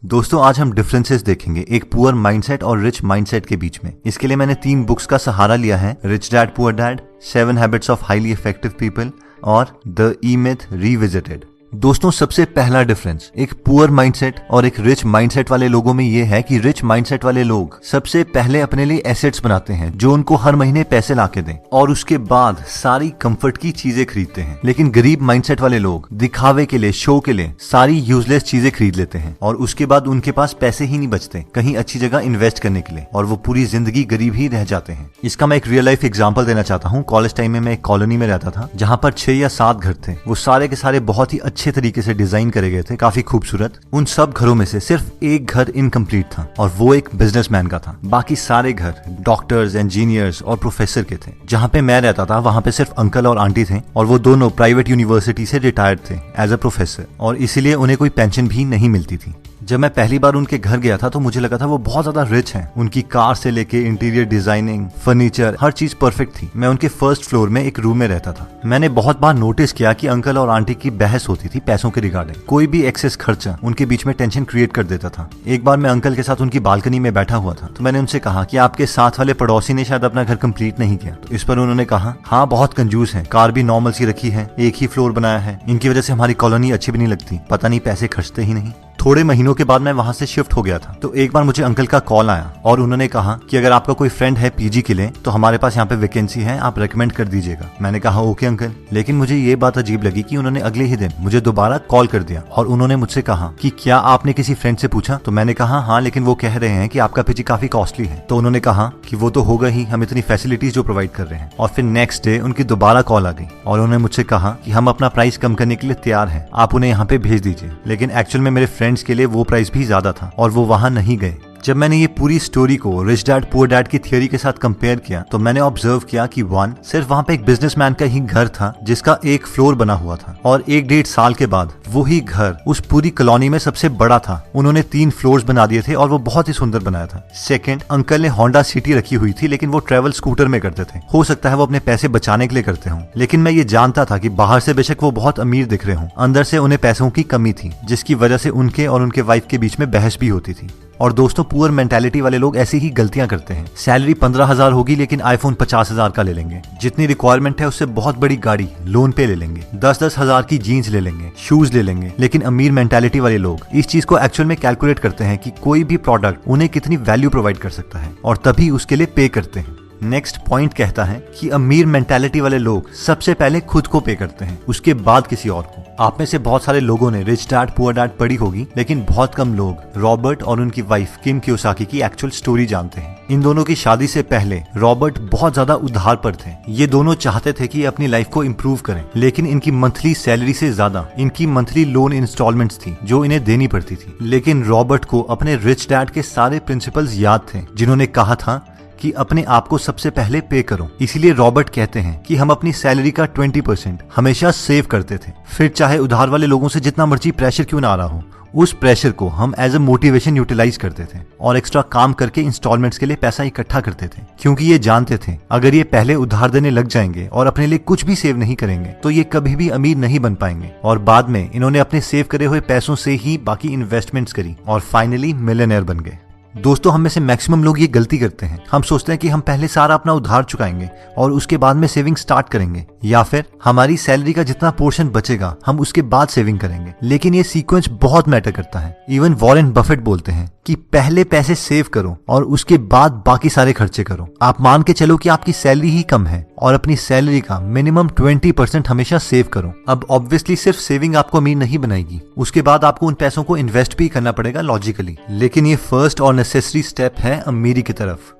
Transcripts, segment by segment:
दोस्तों आज हम डिफरेंसेस देखेंगे एक पुअर माइंडसेट और रिच माइंडसेट के बीच में। इसके लिए मैंने 3 बुक्स का सहारा लिया है, rich dad poor dad, 7 habits of highly effective people और द ई मिथ रिविजिटेड। दोस्तों सबसे पहला डिफरेंस एक पुअर माइंडसेट और एक रिच माइंडसेट वाले लोगों में ये है कि रिच माइंडसेट वाले लोग सबसे पहले अपने लिए एसेट्स बनाते हैं जो उनको हर महीने पैसे लाके दें और उसके बाद सारी कंफर्ट की चीजें खरीदते हैं। लेकिन गरीब माइंडसेट वाले लोग दिखावे के लिए, शो के लिए सारी यूजलेस चीजें खरीद लेते हैं और उसके बाद उनके पास पैसे ही नहीं बचते कहीं अच्छी जगह इन्वेस्ट करने के लिए और वो पूरी जिंदगी गरीब ही रह जाते हैं। इसका मैं एक रियल लाइफ एग्जाम्पल देना चाहता हूँ। कॉलेज टाइम में मैं एक कॉलोनी में रहता था जहाँ पर 6 या 7 घर थे। वो सारे के सारे बहुत ही अच्छे तरीके से डिजाइन करे गए थे, काफी खूबसूरत। उन सब घरों में से सिर्फ एक घर इनकम्प्लीट था और वो एक बिजनेसमैन का था। बाकी सारे घर डॉक्टर्स, इंजीनियर्स और प्रोफेसर के थे। जहाँ पे मैं रहता था वहाँ पे सिर्फ अंकल और आंटी थे और वो दोनों प्राइवेट यूनिवर्सिटी से रिटायर्ड थे एज अ प्रोफेसर और इसीलिए उन्हें कोई पेंशन भी नहीं मिलती थी। जब मैं पहली बार उनके घर गया था तो मुझे लगा था वो बहुत ज्यादा रिच हैं। उनकी कार से लेके इंटीरियर डिजाइनिंग, फर्नीचर, हर चीज परफेक्ट थी। मैं उनके फर्स्ट फ्लोर में एक रूम में रहता था। मैंने बहुत बार नोटिस किया कि अंकल और आंटी की बहस होती थी पैसों के रिगार्डिंग। कोई भी एक्सेस खर्चा उनके बीच में टेंशन क्रिएट कर देता था। एक बार मैं अंकल के साथ उनकी बालकनी में बैठा हुआ था तो मैंने उनसे कहा कि आपके साथ वाले पड़ोसी ने शायद अपना घर कंप्लीट नहीं किया। तो इस पर उन्होंने कहा, हाँ बहुत कंजूस है, कार भी नॉर्मल सी रखी है, एक ही फ्लोर बनाया है, इनकी वजह से हमारी कॉलोनी अच्छी भी नहीं लगती, पता नहीं पैसे खर्चते ही नहीं। थोड़े महीनों के बाद मैं वहां से शिफ्ट हो गया था तो एक बार मुझे अंकल का कॉल आया और उन्होंने कहा कि अगर आपका कोई फ्रेंड है पीजी के लिए तो हमारे पास यहाँ पे वैकेंसी है, आप रेकमेंड कर दीजिएगा। मैंने कहा ओके अंकल। लेकिन मुझे ये बात अजीब लगी कि उन्होंने अगले ही दिन मुझे दोबारा कॉल कर दिया और उन्होंने मुझसे कहा कि क्या आपने किसी फ्रेंड से पूछा? तो मैंने कहा हाँ, लेकिन वो कह रहे हैं कि आपका पीजी काफी कॉस्टली है। तो उन्होंने कहा कि वो तो होगा ही, हम इतनी फैसिलिटीज जो प्रोवाइड कर रहे हैं। और फिर नेक्स्ट डे उनकी दोबारा कॉल आ गई और उन्होंने मुझसे कहा कि हम अपना प्राइस कम करने के लिए तैयार है, आप उन्हें यहाँ पे भेज दीजिए। लेकिन एक्चुअल में मेरे फ्रेंड्स के लिए वो प्राइस भी ज्यादा था और वो वहां नहीं गए। जब मैंने ये पूरी स्टोरी को रिच डैड पुअर डैड की थियोरी के साथ कंपेयर किया तो मैंने ऑब्जर्व किया कि 1 सिर्फ वहां पे एक बिजनेसमैन का ही घर था जिसका एक फ्लोर बना हुआ था और 1-1.5 साल के बाद वो ही घर उस पूरी कॉलोनी में सबसे बड़ा था। उन्होंने 3 फ्लोर्स बना दिए थे और वो बहुत ही सुंदर बनाया था। सेकंड, अंकल ने होंडा सिटी रखी हुई थी लेकिन वो ट्रेवल स्कूटर में करते थे। हो सकता है वो अपने पैसे बचाने के लिए करते हों, लेकिन मैं ये जानता था कि बाहर से बेशक वो बहुत अमीर दिख रहे हों, अंदर से उन्हें पैसों की कमी थी जिसकी वजह से उनके और उनके वाइफ के बीच में बहस भी होती थी। और दोस्तों पुअर मेंटालिटी वाले लोग ऐसी ही गलतियां करते हैं। सैलरी 15,000 होगी लेकिन आईफोन 50,000 का ले लेंगे। जितनी रिक्वायरमेंट है उससे बहुत बड़ी गाड़ी लोन पे ले लेंगे। 10-10 हजार की जीन्स ले लेंगे, शूज ले लेंगे। लेकिन अमीर मेंटालिटी वाले लोग इस चीज को एक्चुअल में कैलकुलेट करते हैं कि कोई भी प्रोडक्ट उन्हें कितनी वैल्यू प्रोवाइड कर सकता है और तभी उसके लिए पे करते हैं। नेक्स्ट पॉइंट कहता है कि अमीर मेंटालिटी वाले लोग सबसे पहले खुद को पे करते हैं, उसके बाद किसी और को। आप में से बहुत सारे लोगों ने रिच डैड पुअर डैड पढ़ी होगी लेकिन बहुत कम लोग रॉबर्ट और उनकी वाइफ किम कियोसाकी की एक्चुअल स्टोरी जानते हैं। इन दोनों की शादी से पहले रॉबर्ट बहुत ज्यादा उधार पर थे। ये दोनों चाहते थे कि अपनी लाइफ को इम्प्रूव करें लेकिन इनकी मंथली सैलरी से ज्यादा इनकी मंथली लोन इंस्टॉलमेंट्स थी जो इन्हें देनी पड़ती थी। लेकिन रॉबर्ट को अपने रिच डैड के सारे प्रिंसिपल्स याद थे जिन्होंने कहा था कि अपने आप को सबसे पहले पे करो। इसीलिए रॉबर्ट कहते हैं कि हम अपनी सैलरी का 20% हमेशा सेव करते थे। फिर चाहे उधार वाले लोगों से जितना मर्जी प्रेशर क्यों ना आ रहा हो, उस प्रेशर को हम एज अ मोटिवेशन यूटिलाइज करते थे और एक्स्ट्रा काम करके इंस्टॉलमेंट्स के लिए पैसा इकट्ठा करते थे, क्योंकि ये जानते थे अगर ये पहले उधार देने लग जाएंगे और अपने लिए कुछ भी सेव नहीं करेंगे तो ये कभी भी अमीर नहीं बन पाएंगे। और बाद में इन्होंने अपने सेव करे हुए पैसों से ही बाकी इन्वेस्टमेंट्स करी और फाइनली मिलियनेयर बन गए। दोस्तों हम में से मैक्सिमम लोग ये गलती करते हैं। हम सोचते हैं कि हम पहले सारा अपना उधार चुकाएंगे और उसके बाद में सेविंग स्टार्ट करेंगे, या फिर हमारी सैलरी का जितना पोर्शन बचेगा हम उसके बाद सेविंग करेंगे। लेकिन ये सीक्वेंस बहुत मैटर करता है। इवन वॉरेन बफेट बोलते हैं कि पहले पैसे सेव करो और उसके बाद बाकी सारे खर्चे करो। आप मान के चलो कि आपकी सैलरी ही कम है और अपनी सैलरी का मिनिमम 20% हमेशा सेव करो। अब ऑब्वियसली सिर्फ सेविंग आपको अमीर नहीं बनाएगी, उसके बाद आपको उन पैसों को इन्वेस्ट भी करना पड़ेगा लॉजिकली, लेकिन ये फर्स्ट और नेसेसरी स्टेप है अमीरी की तरफ।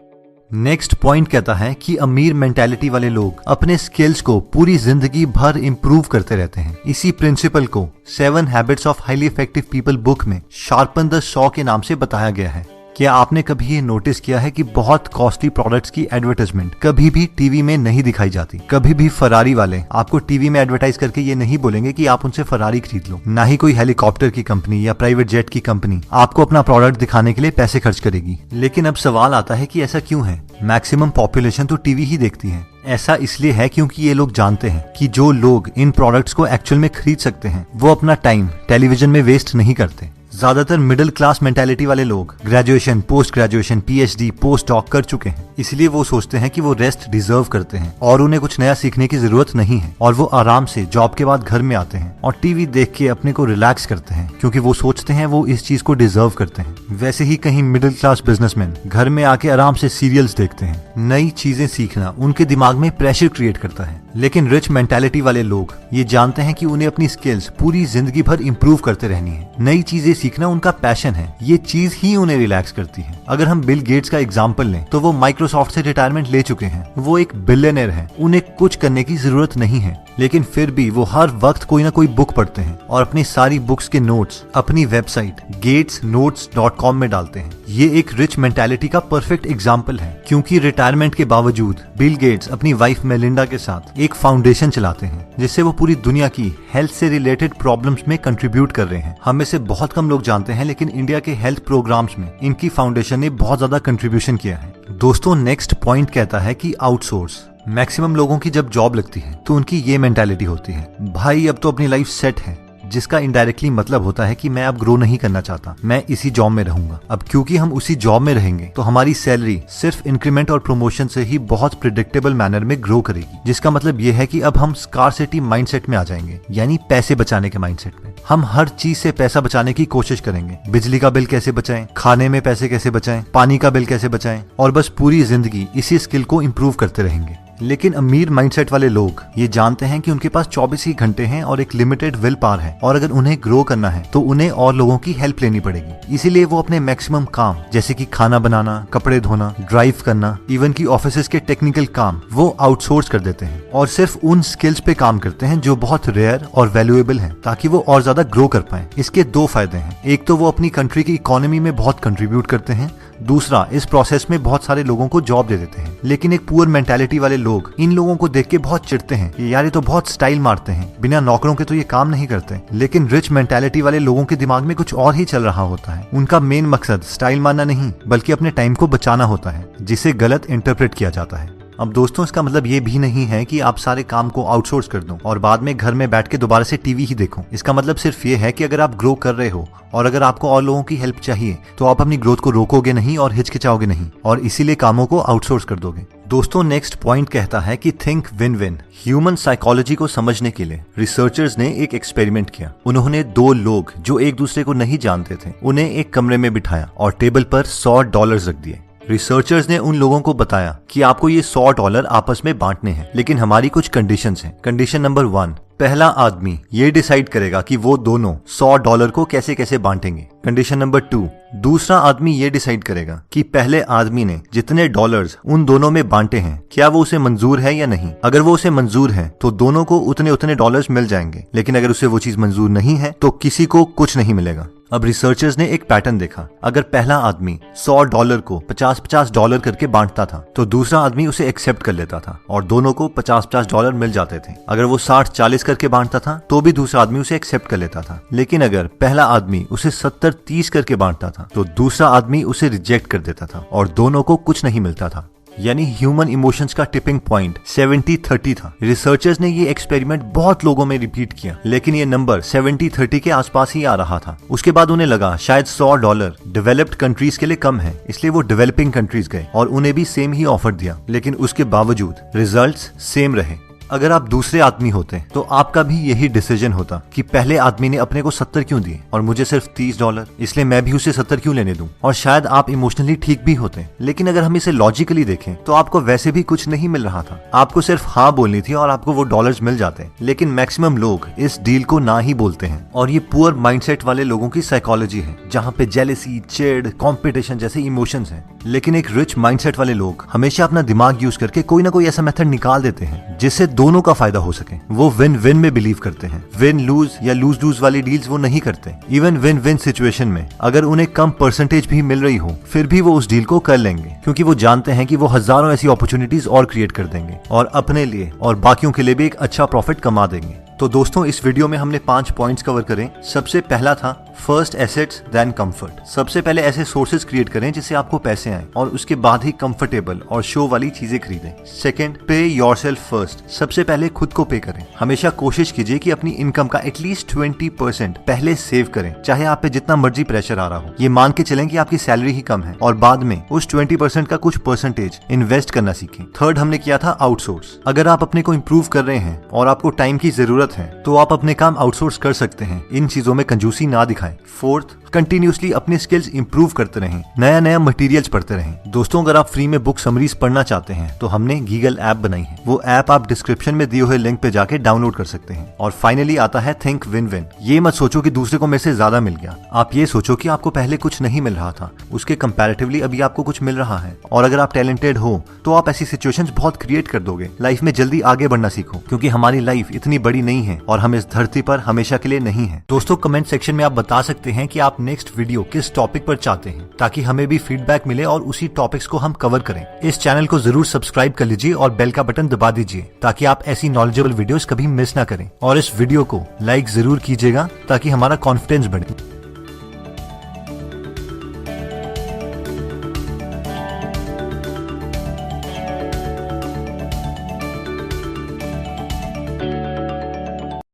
नेक्स्ट पॉइंट कहता है कि अमीर मेंटालिटी वाले लोग अपने स्किल्स को पूरी जिंदगी भर इंप्रूव करते रहते हैं। इसी प्रिंसिपल को 7 habits of highly effective people book में शार्पन द सॉ के नाम से बताया गया है। क्या आपने कभी ये नोटिस किया है कि बहुत कॉस्टली प्रोडक्ट्स की एडवर्टाइजमेंट कभी भी टीवी में नहीं दिखाई जाती? कभी भी फरारी वाले आपको टीवी में एडवर्टाइज करके ये नहीं बोलेंगे कि आप उनसे फरारी खरीद लो। ना ही कोई हेलीकॉप्टर की कंपनी या प्राइवेट जेट की कंपनी आपको अपना प्रोडक्ट दिखाने के लिए पैसे खर्च करेगी। लेकिन अब सवाल आता है कि ऐसा क्यों है? मैक्सिमम पॉपुलेशन तो टीवी ही देखती है। ऐसा इसलिए है क्योंकि ये लोग जानते हैं कि जो लोग इन प्रोडक्ट्स को एक्चुअल में खरीद सकते हैं वो अपना टाइम टेलीविजन में वेस्ट नहीं करते। ज्यादातर मिडिल क्लास मेंटालिटी वाले लोग graduation, post graduation, PhD, post doc कर चुके हैं, इसलिए वो सोचते हैं कि वो रेस्ट डिजर्व करते हैं और उन्हें कुछ नया सीखने की जरूरत नहीं है, और वो आराम से जॉब के बाद घर में आते हैं और टीवी देख के अपने को रिलैक्स करते हैं, क्योंकि वो सोचते हैं वो इस चीज को डिजर्व करते हैं। वैसे ही कहीं मिडिल क्लास बिजनेसमैन घर में आके आराम से सीरियल्स देखते हैं। नई चीजें सीखना उनके दिमाग में प्रेशर क्रिएट करता है। लेकिन रिच मेंटालिटी वाले लोग ये जानते हैं कि उन्हें अपनी स्किल्स पूरी जिंदगी भर इंप्रूव करते रहनी है। नई चीजें सीखना उनका पैशन है, ये चीज ही उन्हें रिलैक्स करती है। अगर हम बिल गेट्स का एग्जांपल लें तो वो माइक्रोसॉफ्ट से रिटायरमेंट ले चुके हैं, वो एक बिलियनर है, उन्हें कुछ करने की जरूरत नहीं है, लेकिन फिर भी वो हर वक्त कोई ना कोई बुक पढ़ते हैं और अपनी सारी बुक्स के नोट्स अपनी वेबसाइट gatesnotes.com में डालते हैं। ये एक रिच मेंटालिटी का परफेक्ट एग्जाम्पल है, क्योंकि रिटायरमेंट के बावजूद बिल गेट्स अपनी वाइफ मेलिंडा के साथ एक फाउंडेशन चलाते हैं, जिससे वो पूरी दुनिया की हेल्थ से रिलेटेड प्रॉब्लम्स में कंट्रीब्यूट कर रहे हैं। हम में से बहुत कम लोग जानते हैं, लेकिन इंडिया के हेल्थ प्रोग्राम्स में इनकी फाउंडेशन ने बहुत ज्यादा कंट्रीब्यूशन किया है। दोस्तों, नेक्स्ट पॉइंट कहता है कि आउटसोर्स। मैक्सिमम लोगों की जब जॉब लगती है तो उनकी ये मेंटालिटी होती है, भाई अब तो अपनी लाइफ सेट है, जिसका इनडायरेक्टली मतलब होता है कि मैं अब ग्रो नहीं करना चाहता, मैं इसी जॉब में रहूंगा। अब क्योंकि हम उसी जॉब में रहेंगे तो हमारी सैलरी सिर्फ इंक्रीमेंट और प्रमोशन से ही बहुत प्रिडिक्टेबल मैनर में ग्रो करेगी, जिसका मतलब ये है कि अब हम स्कार्सिटी माइंडसेट में आ जाएंगे, यानी पैसे बचाने के माइंडसेट में। हम हर चीज से पैसा बचाने की कोशिश करेंगे। बिजली का बिल कैसे बचाएं, खाने में पैसे कैसे बचाएं, पानी का बिल कैसे बचाएं, और बस पूरी जिंदगी इसी स्किल को इम्प्रूव करते रहेंगे। लेकिन अमीर माइंडसेट वाले लोग ये जानते हैं कि उनके पास 24 ही घंटे हैं और एक लिमिटेड विल पावर है, और अगर उन्हें ग्रो करना है तो उन्हें और लोगों की हेल्प लेनी पड़ेगी। इसीलिए वो अपने मैक्सिमम काम, जैसे कि खाना बनाना, कपड़े धोना, ड्राइव करना, इवन की ऑफिस के टेक्निकल काम, वो आउटसोर्स कर देते हैं और सिर्फ उन स्किल्स पे काम करते हैं जो बहुत रेयर और वैल्यूएबल हैं, ताकि वो और ज्यादा ग्रो कर पाए। इसके दो फायदे हैं, एक तो वो अपनी कंट्री की इकोनॉमी में बहुत कंट्रीब्यूट करते हैं, दूसरा इस प्रोसेस में बहुत सारे लोगों को जॉब दे देते हैं। लेकिन एक पुअर मेंटालिटी वाले लोग इन लोगों को देख के बहुत चिढ़ते हैं, यार ये तो बहुत स्टाइल मारते हैं, बिना नौकरों के तो ये काम नहीं करते। लेकिन रिच मेंटालिटी वाले लोगों के दिमाग में कुछ और ही चल रहा होता है। उनका मेन मकसद स्टाइल मारना नहीं, बल्कि अपने टाइम को बचाना होता है, जिसे गलत इंटरप्रेट किया जाता है। अब दोस्तों, इसका मतलब ये भी नहीं है कि आप सारे काम को आउटसोर्स कर दो और बाद में घर में बैठ के दोबारा से टीवी ही देखो। इसका मतलब सिर्फ ये है कि अगर आप ग्रो कर रहे हो और अगर आपको और लोगों की हेल्प चाहिए तो आप अपनी ग्रोथ को रोकोगे नहीं और हिचकिचाओगे नहीं, और इसीलिए कामों को आउटसोर्स कर दोगे। दोस्तों, नेक्स्ट पॉइंट कहता है कि think win win. Human psychology को समझने के लिए रिसर्चर्स ने एक एक्सपेरिमेंट किया। उन्होंने दो लोग जो एक दूसरे को नहीं जानते थे, उन्हें एक कमरे में बिठाया और टेबल पर $100 रख दिए। रिसर्चर्स ने उन लोगों को बताया कि आपको ये $100 आपस में बांटने हैं, लेकिन हमारी कुछ कंडीशंस हैं। कंडीशन नंबर 1, पहला आदमी ये डिसाइड करेगा कि वो दोनों $100 को कैसे कैसे बांटेंगे। कंडीशन नंबर 2, दूसरा आदमी ये डिसाइड करेगा कि पहले आदमी ने जितने डॉलर्स उन दोनों में बांटे हैं, क्या वो उसे मंजूर है या नहीं। अगर वो उसे मंजूर है तो दोनों को उतने उतने डॉलर्स मिल जाएंगे, लेकिन अगर उसे वो चीज मंजूर नहीं है तो किसी को कुछ नहीं मिलेगा। अब रिसर्चर्स ने एक पैटर्न देखा। अगर पहला आदमी $100 को $50 करके बांटता था तो दूसरा आदमी उसे एक्सेप्ट कर लेता था और दोनों को $50 मिल जाते थे। अगर वो 60-40 करके बांटता था तो भी दूसरा आदमी उसे एक्सेप्ट कर लेता था। लेकिन अगर पहला आदमी उसे 70-30 करके बांटता था तो दूसरा आदमी उसे रिजेक्ट कर देता था और दोनों को कुछ नहीं मिलता था। यानी ह्यूमन इमोशंस का टिपिंग पॉइंट 70-30 था। रिसर्चर्स ने ये एक्सपेरिमेंट बहुत लोगों में रिपीट किया, लेकिन ये नंबर 70-30 के आसपास ही आ रहा था। उसके बाद उन्हें लगा शायद $100 डेवलप्ड कंट्रीज के लिए कम है, इसलिए वो डेवलपिंग कंट्रीज गए और उन्हें भी सेम ही ऑफर दिया, लेकिन उसके बावजूद रिजल्ट्स सेम रहे। अगर आप दूसरे आदमी होते तो आपका भी यही डिसीजन होता कि पहले आदमी ने अपने को 70 क्यों दिए और मुझे सिर्फ $30, इसलिए मैं भी उसे 70 क्यों लेने दूं। और शायद आप इमोशनली ठीक भी होते, लेकिन अगर हम इसे लॉजिकली देखें तो आपको वैसे भी कुछ नहीं मिल रहा था। आपको सिर्फ हाँ बोलनी थी और आपको वो डॉलर्स मिल जाते। लेकिन मैक्सिमम लोग इस डील को ना ही बोलते हैं, और ये पुअर माइंडसेट वाले लोगों की साइकोलॉजी है, जहाँ पे जेलेसी, चिढ़, कॉम्पिटिशन जैसे इमोशंस हैं। लेकिन एक रिच माइंडसेट वाले लोग हमेशा अपना दिमाग यूज करके कोई ना कोई ऐसा मेथड निकाल देते हैं जिससे दोनों का फायदा हो सके। वो विन विन में बिलीव करते हैं। विन लूज या लूज लूज वाली डील्स वो नहीं करते। इवन विन विन सिचुएशन में अगर उन्हें कम परसेंटेज भी मिल रही हो, फिर भी वो उस डील को कर लेंगे, क्योंकि वो जानते हैं कि वो हजारों ऐसी अपॉर्चुनिटीज और क्रिएट कर देंगे और अपने लिए और बाकियों के लिए भी एक अच्छा प्रॉफिट कमा देंगे। तो दोस्तों इस वीडियो में हमने 5 पॉइंट्स कवर करें। सबसे पहला था फर्स्ट एसेट्स देन कंफर्ट। सबसे पहले ऐसे सोर्सेज क्रिएट करें जिससे आपको पैसे आए और उसके बाद ही कंफर्टेबल और शो वाली चीजें खरीदें। सेकंड, पे योरसेल्फ फर्स्ट। सबसे पहले खुद को पे करें। हमेशा कोशिश कीजिए कि अपनी इनकम का एटलीस्ट 20% पहले सेव करें, चाहे आप पे जितना मर्जी प्रेशर आ रहा हो। ये मान के चलें कि आपकी सैलरी ही कम है और बाद में उस 20% का कुछ परसेंटेज इन्वेस्ट करना सीखें। थर्ड हमने किया था आउटसोर्स। अगर आप अपने को इम्प्रूव कर रहे हैं और आपको टाइम की जरूरत है तो आप अपने काम आउटसोर्स कर सकते हैं। इन चीजों में कंजूसी ना दिखाएं। फोर्थ, कंटिन्यूसली अपने स्किल्स इंप्रूव करते रहें, नया नया मटेरियल्स पढ़ते रहें। दोस्तों अगर आप फ्री में बुक समरीज पढ़ना चाहते हैं तो हमने गीगल ऐप बनाई है। वो ऐप आप डिस्क्रिप्शन में दिए हुए लिंक पे जाके डाउनलोड कर सकते हैं। और फाइनली आता है थिंक विन विन। ये मत सोचो कि दूसरे को मेरे से ज्यादा मिल गया, आप ये सोचो कि आपको पहले कुछ नहीं मिल रहा था, उसके कंपैरेटिवली अभी आपको कुछ मिल रहा है। और अगर आप टैलेंटेड हो तो आप ऐसी सिचुएशंस बहुत क्रिएट कर दोगे। लाइफ में जल्दी आगे बढ़ना सीखो, क्योंकि हमारी लाइफ इतनी बड़ी नहीं है और हम इस धरती पर हमेशा के लिए नहीं है। दोस्तों कमेंट सेक्शन में आप बता सकते हैं कि आप नेक्स्ट वीडियो किस टॉपिक पर चाहते हैं, ताकि हमें भी फीडबैक मिले और उसी टॉपिक्स को हम कवर करें। इस चैनल को जरूर सब्सक्राइब कर लीजिए और बेल का बटन दबा दीजिए ताकि आप ऐसी नॉलेजेबल वीडियोस कभी मिस ना करें। और इस वीडियो को लाइक जरूर कीजिएगा ताकि हमारा कॉन्फिडेंस बढ़े।